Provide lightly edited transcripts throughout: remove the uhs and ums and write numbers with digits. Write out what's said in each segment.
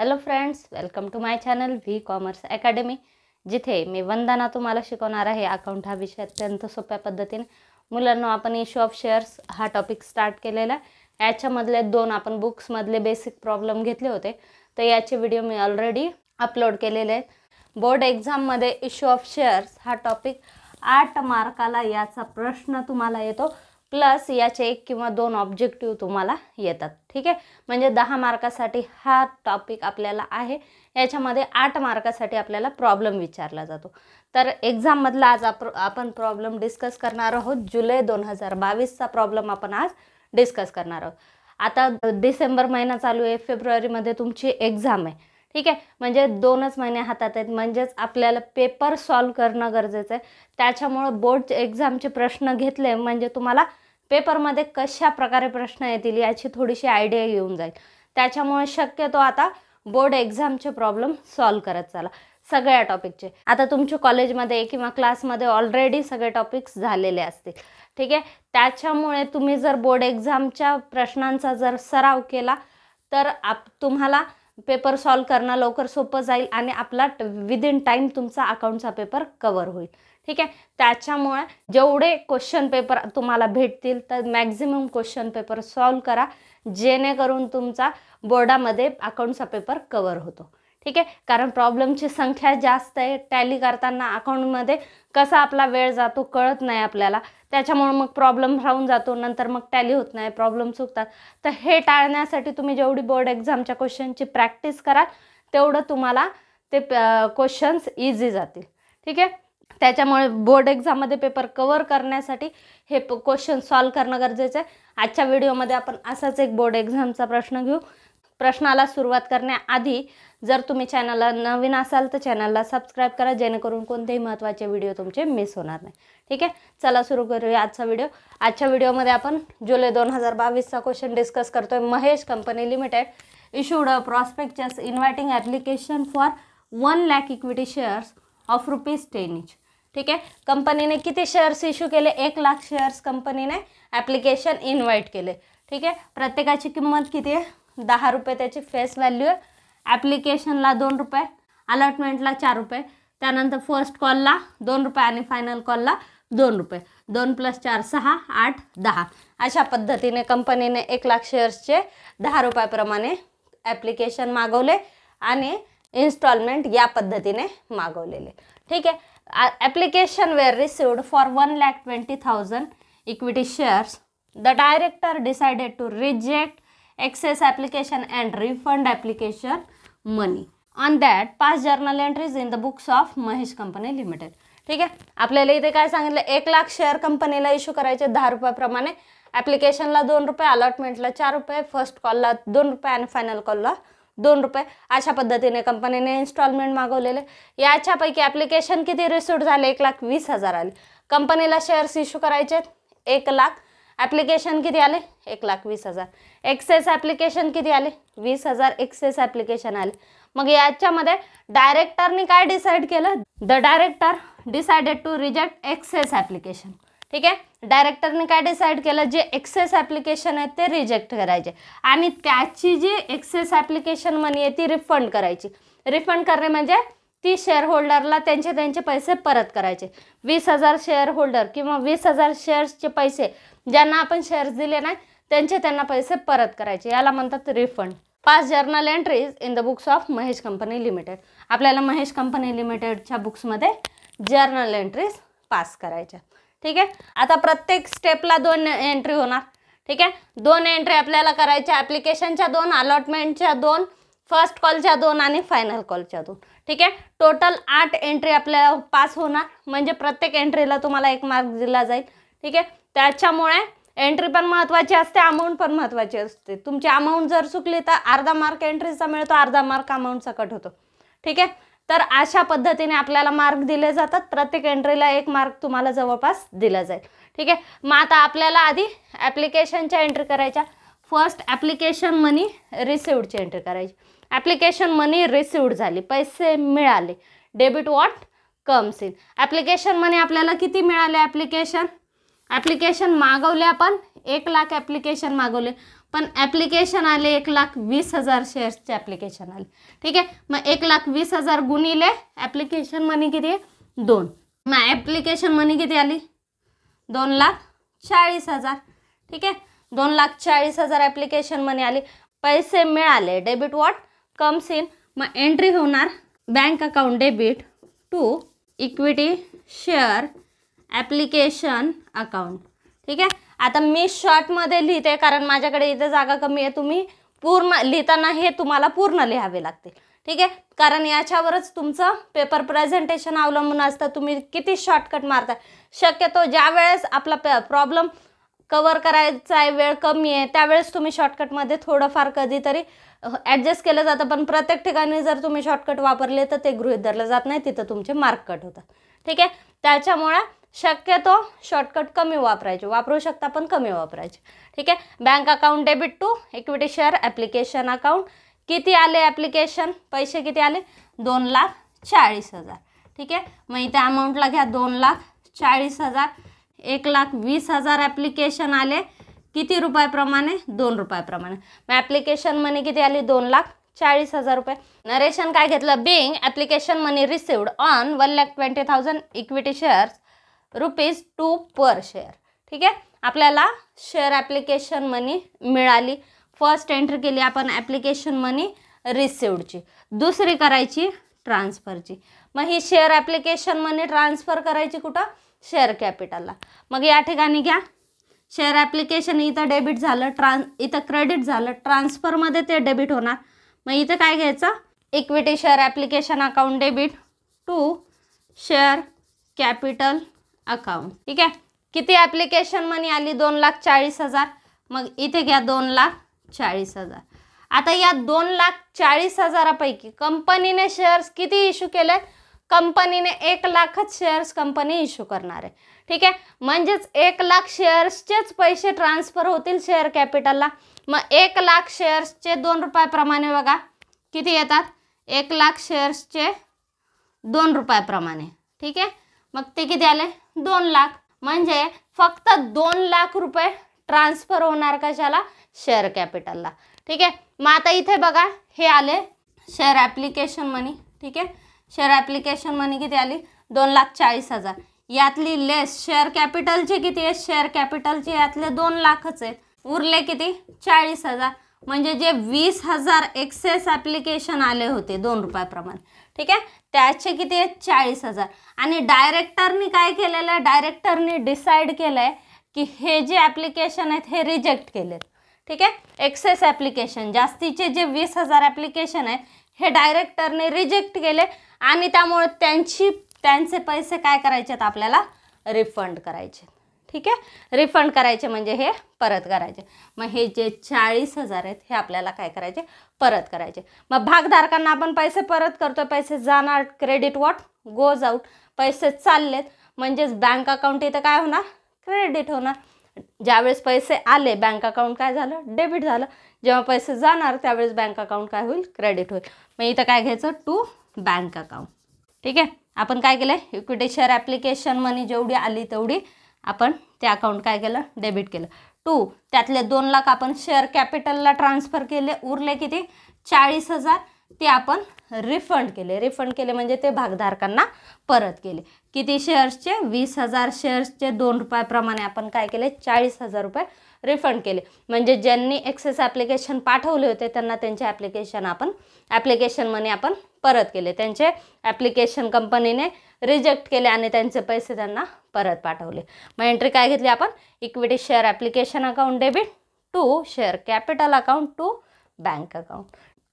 Hello friends, welcome to my channel V Commerce Academy, जिथे मी वंदना तुम्हाला शिकवणार आहे अकाउंट हा विषय अत्यंत सोप्या पद्धतीने. मुलांना आपण इश्यू ऑफ शेअर्स हा टॉपिक स्टार्ट केलेला आहे. याच्यामधले दोन आपण बुक्समधले बेसिक प्रॉब्लेम घेतले होते, तर याचे व्हिडिओ मी ऑलरेडी अपलोड केलेले आहेत. बोर्ड एक्झाममध्ये इश्यू ऑफ शेअर्स हा टॉपिक 8 मार्काला याचा प्रश्न तुम्हाला येतो, प्लस याचे 1 किंवा 2 ऑब्जेक्टिव्ह तुम्हाला येतात. ठीक आहे, म्हणजे 10 मार्कासाठी हा टॉपिक आपल्याला आहे. याच्यामध्ये 8 मार्कासाठी आपल्याला प्रॉब्लेम विचारला जातो. तर एक्झाममधला आज आपण प्रॉब्लेम डिस्कस करणार आहोत. जुलै 2022चा प्रॉब्लेम आपण आज डिस्कस करणार आहोत. आता डिसेंबर महिना चालू आहे, फेब्रुवारीमध्ये तुमची एक्झाम आहे. ठीक आहे, म्हणजे 2च महिने हातात आहेत, म्हणजेच आपल्याला पेपर सॉल्व करणं गरजेचं आहे. त्याच्यामुळं बोर्ड एक्झामचे प्रश्न घेतले म्हणजे तुम्हाला पेपरमध्ये कशा प्रकारे प्रश्न येतील याची थोडीशी आयडिया येऊन जाईल. त्याच्यामुळे शक्यतो आता बोर्ड एक्झामचे प्रॉब्लेम सॉल्व करत चला सगळ्या टॉपिकचे. आता तुमच्या कॉलेजमध्ये किंवा क्लासमध्ये ऑलरेडी सगळे टॉपिक्स झालेले असतील. ठीक आहे, त्याच्यामुळे तुम्ही जर बोर्ड एक्झामच्या प्रश्नांचा जर सराव केला तर तुम्हाला पेपर सॉल्व करणं लवकर सोपं जाईल आणि आपला विदिन टाईम तुमचा अकाउंटचा पेपर कवर होईल. ठीक आहे, त्याच्यामुळे जेवढे क्वेश्चन पेपर तुम्हाला भेटतील तर मॅक्झिमम क्वेश्चन पेपर सॉल्व करा, जेणेकरून तुमचा बोर्डामध्ये अकाउंटचा पेपर कवर होतो. ठीक आहे, कारण प्रॉब्लेमची संख्या जास्त आहे. टॅली करताना अकाउंटमध्ये कसा आपला वेळ जातो कळत नाही आपल्याला, त्याच्यामुळे मग प्रॉब्लेम राहून जातो, नंतर मग टॅली होत नाही, प्रॉब्लेम चुकतात. तर हे टाळण्यासाठी तुम्ही जेवढी बोर्ड एक्झामच्या क्वेश्चनची प्रॅक्टिस कराल तेवढं तुम्हाला ते क्वेश्चन्स इझी जातील. ठीक आहे, त्याच्यामुळे बोर्ड एक्झाममध्ये पेपर कवर करण्यासाठी हे क्वेश्चन सॉल्व करणं गरजेचं आहे. आजच्या व्हिडिओमध्ये आपण असाच एक बोर्ड एक्झामचा प्रश्न घेऊ. प्रश्नाला सुरुवात करण्याआधी जर तुम्ही चॅनलला नवीन असाल तर चॅनलला सबस्क्राईब करा, जेणेकरून कोणतेही महत्त्वाचे व्हिडिओ तुमचे मिस होणार नाही. ठीक आहे, चला सुरू करूया आजचा व्हिडिओ. आजच्या व्हिडिओमध्ये आपण जुलै 2022चा क्वेश्चन डिस्कस करतोय. Mahesh company limited issued a prospectus inviting application for 1 lakh equity shares of ₹10 इच. ठीक आहे, कंपनीने किती शेअर्स इश्यू केले? 1 लाख शेअर्स कंपनीने ॲप्लिकेशन इन्व्हाइट केले. ठीक आहे, प्रत्येकाची किंमत किती आहे? ₹10 त्याची फेस व्हॅल्यू आहे. ॲप्लिकेशनला ₹2, अलॉटमेंटला ₹4, त्यानंतर फर्स्ट कॉलला ₹2 आणि फायनल कॉलला ₹2. 2 + 4 6 8 10 अशा पद्धतीने कंपनीने 1 लाख शेअर्सचे ₹10 प्रमाणे ॲप्लिकेशन मागवले आणि इन्स्टॉलमेंट या पद्धतीने मागवलेले. ठीक आहे, application were received for 1,20,000 equity shares. The director decided to reject excess application and refund application money. On that, past journal entries in the books of Mahesh Company Limited. ठीक आहे, आपल्याला इथे काय सांगितलं? 1 लाख शेअर कंपनीला इश्यू करायचे ₹10 प्रमाणे. ॲप्लिकेशनला ₹2, अलॉटमेंटला ₹4, first कॉलला ₹2 आणि फायनल कॉलला ₹2 अशा पद्धतीने कंपनीने इन्स्टॉलमेंट मागवलेले. याच्यापैकी ॲप्लिकेशन किती रिसिव्ड झाले? 1,20,000 आले. कंपनीला शेअर्स इश्यू करायचे 1 लाख, ॲप्लिकेशन किती आले? 1,20,000. एक्सेस ॲप्लिकेशन किती आले? 20,000 एक्सेस ॲप्लिकेशन आले. मग याच्यामध्ये डायरेक्टरने काय डिसाईड केलं? The director decided to reject excess application. ठीक आहे, डायरेक्टरने काय डिसाईड केलं? जे एक्सेस ॲप्लिकेशन आहेत ते रिजेक्ट करायचे आणि त्याची जी एक्सेस ॲप्लिकेशन मनी आहे ती रिफंड करायची. रिफंड करणे म्हणजे ती शेअर होल्डरला त्यांचे पैसे परत करायचे. 20,000 शेअर होल्डर किंवा 20,000 शेअर्सचे पैसे ज्यांना आपण शेअर्स दिले नाही त्यांना पैसे परत करायचे, याला म्हणतात refund. Pass journal entries in the books of Mahesh company limited. आपल्याला महेश कंपनी लिमिटेडच्या बुक्समध्ये जर्नल एंट्रीज पास करायच्या. ठीक आहे, आता प्रत्येक स्टेपला 2 एंट्री होणार. ठीक आहे, 2 एंट्री आपल्याला करायच्या. ॲप्लिकेशनच्या 2, अलॉटमेंटच्या 2, फर्स्ट कॉलच्या 2 आणि फायनल कॉलच्या 2. ठीक आहे, टोटल 8 एंट्री आपल्याला पास होणार, म्हणजे प्रत्येक एंट्रीला तुम्हाला 1 मार्क दिला जाईल. ठीक आहे, त्याच्यामुळे एंट्री पण महत्त्वाची असते, अमाऊंट पण महत्त्वाची असते. तुमची अमाऊंट जर चुकली तर अर्धा मार्क एंट्रीचा मिळतो, अर्धा मार्क अमाऊंटचा कट होतो. ठीक आहे, तर अशा पद्धतीने आपल्याला मार्क दिले जातात. प्रत्येक एंट्रीला 1 मार्क तुम्हाला जवळपास दिला जाईल. ठीक आहे, मग आता आपल्याला आधी ॲप्लिकेशनच्या एंट्री करायच्या. फर्स्ट ॲप्लिकेशन मनी रिसिव्डची एंट्री करायची. ॲप्लिकेशन मनी रिसिव्ड झाली, पैसे मिळाले. Debit what comes in. Application money आपल्याला किती मिळाले? ॲप्लिकेशन मागवले आपण 1 लाख ॲप्लिकेशन मागवले, पण ॲप्लिकेशन आले 1,20,000 शेअर्सचे ॲप्लिकेशन आले. ठीक आहे. मग 1,20,000 गुणिले ॲप्लिकेशन मनी किती आहे 2. मग ॲप्लिकेशन मनी किती आली 2,40,000. ठीक आहे. 2,40,000 ॲप्लिकेशन मनी आली. पैसे मिळाले. Debit what comes in. मग एंट्री होणार bank account debit to equity share application account. ठीक आहे. आता मी शॉर्टमध्ये लिहिते कारण माझ्याकडे इथे जागा कमी आहे. तुम्ही पूर्ण लिहिताना हे तुम्हाला पूर्ण लिहावे लागतील. ठीक आहे. कारण याच्यावरच तुमचं पेपर प्रेझेंटेशन अवलंबून असतं. तुम्ही किती शॉर्टकट मारता. शक्यतो ज्या वेळेस आपला प्रॉब्लेम कवर करायचा आहे, वेळ कमी आहे, त्यावेळेस तुम्ही शॉर्टकटमध्ये थोडंफार कधीतरी ॲडजस्ट केलं जातं. पण प्रत्येक ठिकाणी जर तुम्ही शॉर्टकट वापरले तर ते गृहीत धरलं जात नाही, तिथं तुमचे मार्क कट होतात. ठीक आहे. त्याच्यामुळे शक्यतो शॉर्टकट कमी वापरायचे. वापरू शकता पण कमी वापरायचे. ठीक आहे. Bank account debit to equity share application account. किती आले ॲप्लिकेशन पैसे किती आले 2,40,000. ठीक आहे. मग इथे अमाऊंटला घ्या 2,40,000. 1,20,000 ॲप्लिकेशन आले किती रुपयाप्रमाणे 2 रुपयाप्रमाणे. मग ॲप्लिकेशन मनी किती आली 2,40,000 रुपये. नरेशन काय घेतलं being application money received on 1,20,000 equity shares ₹2 per share. ठीक आहे. आपल्याला शेअर ॲप्लिकेशन मनी मिळाली. फर्स्ट एंट्री केली आपण ॲप्लिकेशन मनी रिसिव्डची. दुसरी करायची ट्रान्सफरची. मग ही शेअर ॲप्लिकेशन मनी ट्रान्सफर करायची कुठं शेअर कॅपिटलला. मग या ठिकाणी घ्या शेअर ॲप्लिकेशन इथं डेबिट झालं, इथं क्रेडिट झालं, ट्रान्सफरमध्ये ते डेबिट होणार. मग इथं काय घ्यायचं equity share application account debit to share capital account. ठीक आहे. किती ॲप्लिकेशन मनी आली 2,40,000. मग इथे घ्या 2,40,000. आता या 2,40,000 पैकी कंपनीने शेअर्स किती इश्यू केले. कंपनीने 1,00,000च शेअर्स कंपनी इश्यू करणार आहे. ठीक आहे. म्हणजेच 1,00,000 शेअर्सचेच पैसे ट्रान्सफर होतील शेअर कॅपिटलला. मग 1,00,000 शेअर्सचे 2 रुपयाप्रमाणे बघा किती येतात 1,00,000 शेअर्सचे 2 रुपयाप्रमाणे. ठीक आहे. मग ते किती आले 2,00,000. म्हणजे फक्त 2,00,000 रुपये ट्रान्सफर होणार कशाला शेअर कॅपिटलला. ठीक आहे. मग आता इथे बघा हे आले शेअर ॲप्लिकेशन मनी. ठीक आहे. शेअर ॲप्लिकेशन मनी किती आली 2,40,000. यातली लेस शेअर कॅपिटलचे किती आहे शेअर कॅपिटलचे यातले 2,00,000च आहेत. उरले किती 40,000. म्हणजे जे 20,000 एक्सेस ॲप्लिकेशन आले होते 2 रुपयाप्रमाणे. ठीक आहे. त्याचे किती आहेत 40,000. आणि डायरेक्टरनी काय केलेलं आहे डायरेक्टरनी डिसाईड केलं आहे की हे जे ॲप्लिकेशन आहेत हे रिजेक्ट केलेत. ठीक आहे. एक्सेस ॲप्लिकेशन जास्तीचे जे 20,000 ॲप्लिकेशन आहेत हे डायरेक्टरने रिजेक्ट केले आणि त्यामुळे त्यांचे पैसे काय करायचे आहेत आपल्याला रिफंड करायचे. ठीक आहे. रिफंड करायचे म्हणजे हे परत करायचे. मग हे जे 40,000 आहेत हे आपल्याला काय करायचे परत करायचे. मग भागधारकांना आपण पैसे परत करतो. पैसे जाणार क्रेडिट व्हॉट गोज आउट. पैसे चाललेत म्हणजेच बँक अकाउंट इथं काय होणार क्रेडिट होणार. ज्यावेळेस पैसे आले बँक अकाउंट काय झालं डेबिट झालं. जेव्हा पैसे जाणार त्यावेळेस बँक अकाउंट काय होईल क्रेडिट होईल. मग इथं काय घ्यायचं टू बँक अकाउंट. ठीक आहे. आपण काय केलं इक्विटी शेअर ॲप्लिकेशन मनी जेवढी आली तेवढी आपण ते अकाउंट काय केलं डेबिट केलं. टू त्यातले 2,00,000 आपण शेअर कॅपिटलला ट्रान्सफर केले. उरले किती 40,000 ते आपण रिफंड केले. रिफंड केले म्हणजे ते भागधारकांना परत केले. किती शेअर्सचे 20,000 शेअर्सचे 2 रुपयाप्रमाणे आपण काय केले 40,000 रुपये रिफंड केले. म्हणजे ज्यांनी एक्सेस ॲप्लिकेशन पाठवले होते त्यांना त्यांचे ॲप्लिकेशन मनी आपण परत केले. त्यांचे ॲप्लिकेशन कंपनीने रिजेक्ट केले आणि त्यांचे पैसे त्यांना परत पाठवले. मग एंट्री काय घेतली आपण equity share application account debit to share capital account to bank account.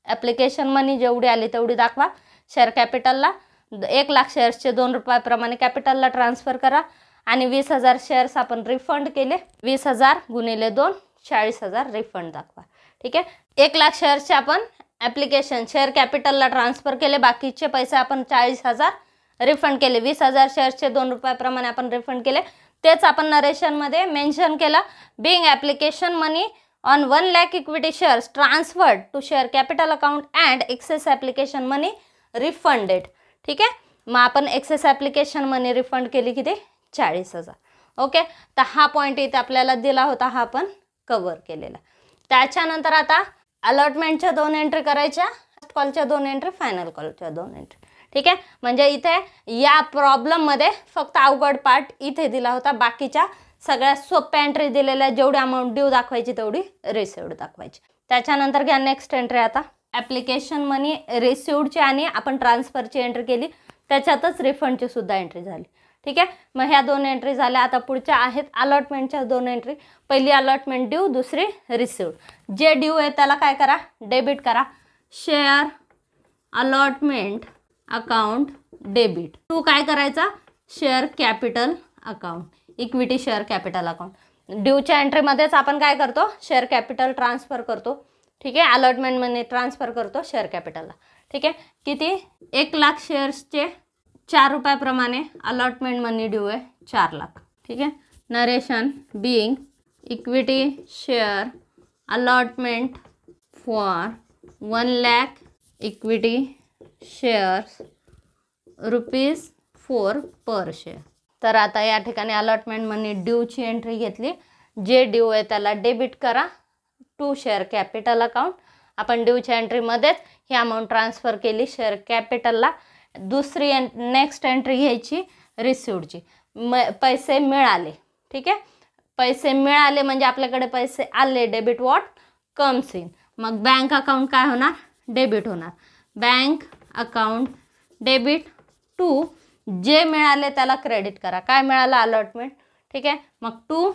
Application money जेवढी आली तेवढी दाखवा. शेअर कॅपिटलला 1,00,000 शेअर्सचे 2 रुपयाप्रमाणे कॅपिटलला ट्रान्सफर करा आणि 20,000 शेअर्स आपण रिफंड केले. 20,000 गुणिले 2 40,000 रिफंड दाखवा. ठीक आहे. 1,00,000 शेअर्सचे आपण ॲप्लिकेशन शेअर कॅपिटलला ट्रान्सफर केले. बाकीचे पैसे आपण 40,000 रिफंड केले. 20,000 शेअर्सचे 2 रुपयाप्रमाणे आपण रिफंड केले. तेच आपण नरेशनमध्ये मेन्शन केलं. Being application money on 1,00,000 equity shares transferred to share capital account and excess application money refunded. ठीक आहे. मग आपण एक्सेस ॲप्लिकेशन मनी रिफंड केली किती 40,000. ओके. तर हा पॉईंट इथे आपल्याला दिला होता हा आपण कव्हर केलेला. त्याच्यानंतर आता अलॉटमेंटच्या 2 एंट्री करायच्या, फर्स्ट कॉलच्या 2 एंट्री, फायनल कॉलच्या 2 एंट्री. ठीक आहे. म्हणजे इथे या प्रॉब्लेममध्ये फक्त अवघड पार्ट इथे दिला होता, बाकीच्या सगळ्या सोप्या एंट्री दिलेल्या, जेवढी अमाऊंट ड्यू दाखवायची तेवढी रिसिव्ड दाखवायची. त्याच्यानंतर घ्या नेक्स्ट एंट्री. आता ॲप्लिकेशन मनी रिसिव्डची आणि आपण ट्रान्सफरची एंट्री केली, त्याच्यातच रिफंडची सुद्धा एंट्री झाली. ठीक आहे. मग ह्या 2 एंट्री झाल्या. आता पुढच्या आहेत अलॉटमेंटच्या 2 एंट्री. पहिली अलॉटमेंट ड्यू, दुसरी रिसिव्ड. जे ड्यू आहे त्याला काय करा, डेबिट करा. Share allotment account debit to काय करायचा, share capital account, equity share capital account. ड्यूच्या एंट्रीमध्येच आपण काय करतो, शेअर कॅपिटल ट्रान्सफर करतो. ठीक आहे. अलॉटमेंट मनी ट्रान्सफर करतो शेअर कॅपिटलला. ठीक आहे. किती, 1 लाख शेअर्सचे 4 रुपयाप्रमाणे अलॉटमेंट मनी ड्यू आहे 4 लाख. ठीक आहे. Narration being equity share allotment for 1 lakh equity shares ₹4 per share. तर आता या ठिकाणी अलॉटमेंट मनी ड्यूची एंट्री घेतली. जे ड्यू आहे त्याला डेबिट करा टू शेअर कॅपिटल अकाउंट. आपण ड्यूच्या एंट्रीमध्येच ही अमाऊंट ट्रान्सफर केली शेअर कॅपिटलला. दुसरी नेक्स्ट एंट्री घ्यायची रिसिव्डची. पैसे मिळाले. ठीक आहे. पैसे मिळाले म्हणजे आपल्याकडे पैसे आले, डेबिट वॉट कम्स इन. मग बँक अकाउंट काय होणार, डेबिट होणार. बँक अकाउंट डेबिट टू जे मिळाले त्याला क्रेडिट करा. काय मिळालं, अलॉटमेंट. ठीक आहे. मग टू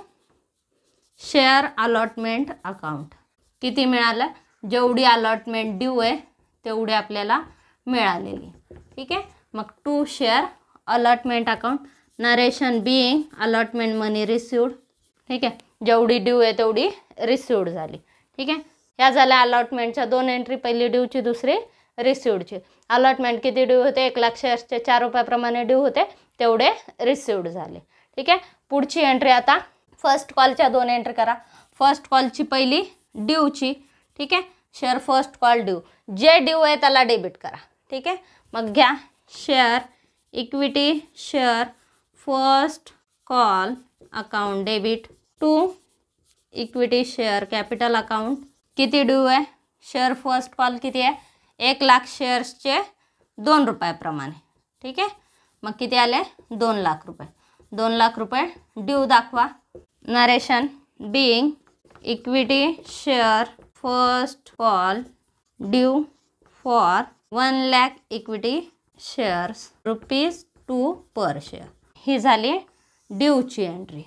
शेअर अलॉटमेंट अकाउंट. किती मिळालं, जेवढी अलॉटमेंट ड्यू आहे तेवढी आपल्याला मिळालेली. ठीक आहे. मग to share allotment account. Narration being allotment money received. ठीक आहे. जेवढी ड्यू आहे तेवढी रिसिव्ड झाली. ठीक आहे. ह्या झाल्या अलॉटमेंटच्या 2 एंट्री, पहिली ड्यूची, दुसरी रिसिव्डची. अलॉटमेंट किती ड्यू होते, 1 लाख शेअर्सचे 4 रुपयाप्रमाणे ड्यू होते, तेवढे रिसिव्ड झाले. ठीक आहे. पुढची एंट्री आता फर्स्ट कॉलच्या 2 एंट्री करा. फर्स्ट कॉलची पहिली ड्यूची. ठीक आहे. Share first call due. जे ड्यू आहे त्याला डेबिट करा. ठीक आहे. मग घ्या share equity share first call account debit to equity share capital account. किती ड्यू आहे, शेअर फर्स्ट कॉल किती आहे, 1 लाख शेअर्सचे 2 रुपयाप्रमाणे. ठीक आहे. मग किती आले, 2 लाख रुपये. 2 लाख रुपये ड्यू दाखवा. Narration being equity share first call due for 1 lakh equity shares ₹2 per share. ही झाली ड्यूची एंट्री.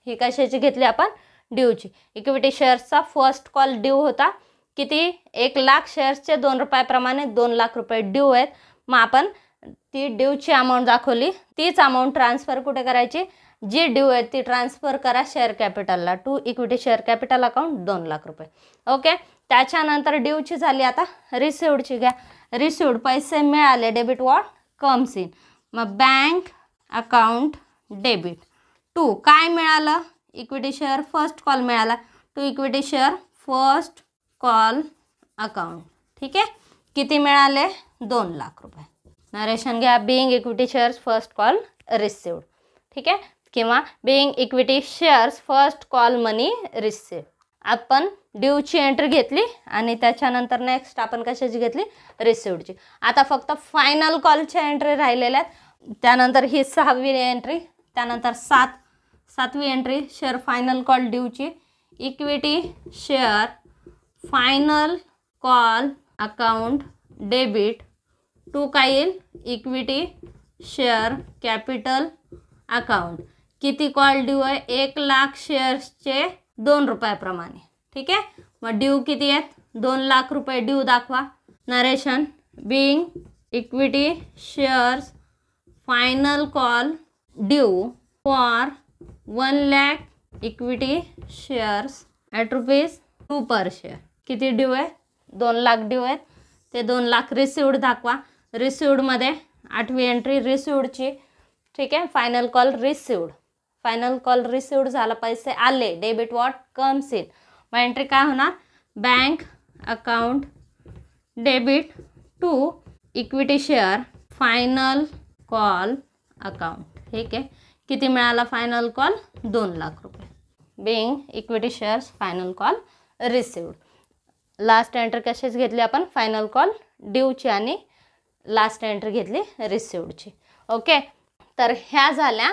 ही कशाची घेतली आपण, ड्यूची. इक्विटी शेअर्सचा फर्स्ट कॉल ड्यू होता. किती, 1 लाख शेअर्सचे 2 रुपयाप्रमाणे 2 लाख रुपये ड्यू आहेत. मग आपण ती ड्यूची अमाऊंट दाखवली. तीच अमाऊंट ट्रान्सफर कुठे करायची, जी ड्यू आहे ती ट्रान्सफर करा शेअर कॅपिटलला to equity share capital account 2 lakh रुपये. ओके. त्याच्यानंतर ड्यूची झाली. आता रिसिव्डची घ्या. रिसिव्ड पैसे मिळाले, डेबिट वॉट कम्स इन. मग बँक अकाउंट डेबिट टू काय मिळालं, इक्विटी शेअर फर्स्ट कॉल मिळाला, to equity share first call account. ठीक आहे. किती मिळाले, 2 लाख रुपये. नरेशन घ्या being equity shares first call received. ठीक आहे. किंवा being equity shares first call money received. आपण ड्यूची एंट्री घेतली आणि त्याच्यानंतर नेक्स्ट आपण कशाची घेतली, रिसिव्डची. आता फक्त फायनल कॉलच्या एंट्री राहिलेल्या आहेत. त्यानंतर ही 6वी एंट्री. त्यानंतर 7वी एंट्री शेअर फायनल कॉल ड्यूची. Equity share final call account debit to काय येईल, इक्विटी शेअर कॅपिटल अकाउंट. किती कॉल ड्यू आहे, 1 लाख शेअर्सचे 2 रुपयाप्रमाणे. ठीक आहे. मग ड्यू किती आहेत, 2 लाख रुपये ड्यू दाखवा. Narration being equity shares final call due for 1 lakh equity shares at ₹2 per share. किती ड्यू आहे, 2 लाख ड्यू आहेत. ते 2 लाख रिसिव्ड दाखवा. रिसिव्डमध्ये 8वी एंट्री रिसिव्डची. ठीक आहे. Final call received. Final call received झाला, पैसे आले, डेबिट वॉट कम्स इन. मग एंट्री काय होणार, bank account debit to equity share final call account. ठीक आहे. किती मिळाला फायनल कॉल, 2 लाख रुपये. Being equity shares final call received. Last entry कशाची घेतली आपण, फायनल कॉल ड्यूची आणि लास्ट एंट्री घेतली रिसिव्डची. ओके, तर ह्या झाल्या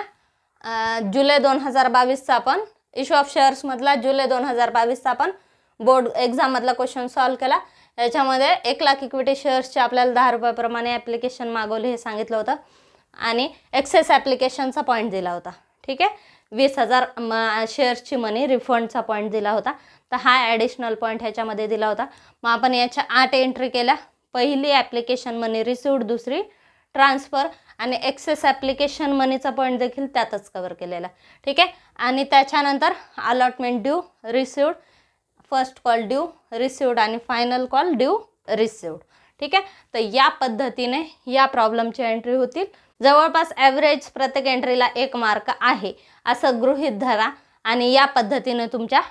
जुलै 2022चा आपण इश्यू ऑफ शेअर्समधला जुलै 2022चा आपण बोर्ड एक्झाममधला क्वेश्चन सॉल्व केला. याच्यामध्ये 1 लाख इक्विटी शेअर्सचे आपल्याला 10 रुपयाप्रमाणे ॲप्लिकेशन मागवले हे सांगितलं होतं आणि एक्सेस ॲप्लिकेशनचा पॉईंट दिला होता. ठीक आहे, 20,000 शेअर्सची मनी रिफंडचा पॉईंट दिला होता. तर हा ॲडिशनल पॉईंट ह्याच्यामध्ये दिला होता. मग आपण याच्या 8 एंट्री केल्या. पहिली ॲप्लिकेशन मनी रिसिव्ड, दुसरी ट्रान्सफर आणि एक्सेस ॲप्लिकेशन मनीचा पॉईंट देखील त्यातच कवर केलेला. ठीक आहे, आणि त्याच्यानंतर allotment due received, first call due received आणि फायनल कॉल ड्यू रिसिव्ड. ठीक आहे, तर या पद्धतीने या प्रॉब्लेमची एंट्री होतील. जवळपास ॲव्हरेज प्रत्येक एंट्रीला 1 मार्क आहे असं गृहीत धरा आणि या पद्धतीने तुमच्या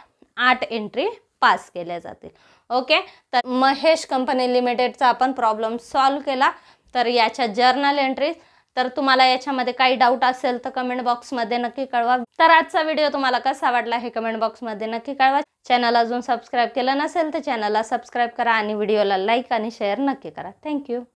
8 एंट्री पास केल्या जातील. ओके, तर महेश कंपनी लिमिटेडचा आपण प्रॉब्लेम सॉल्व केला. तर याच्या जर्नल एंट्री, तर तुम्हाला याच्यामध्ये काही डाऊट असेल तर कमेंट बॉक्समध्ये नक्की कळवा. तर आजचा व्हिडिओ तुम्हाला कसा वाटला हे कमेंट बॉक्समध्ये नक्की कळवा. चॅनल अजून सबस्क्राईब केलं नसेल तर चॅनलला सबस्क्राईब करा आणि व्हिडिओला लाईक आणि शेअर नक्की करा. थँक्यू.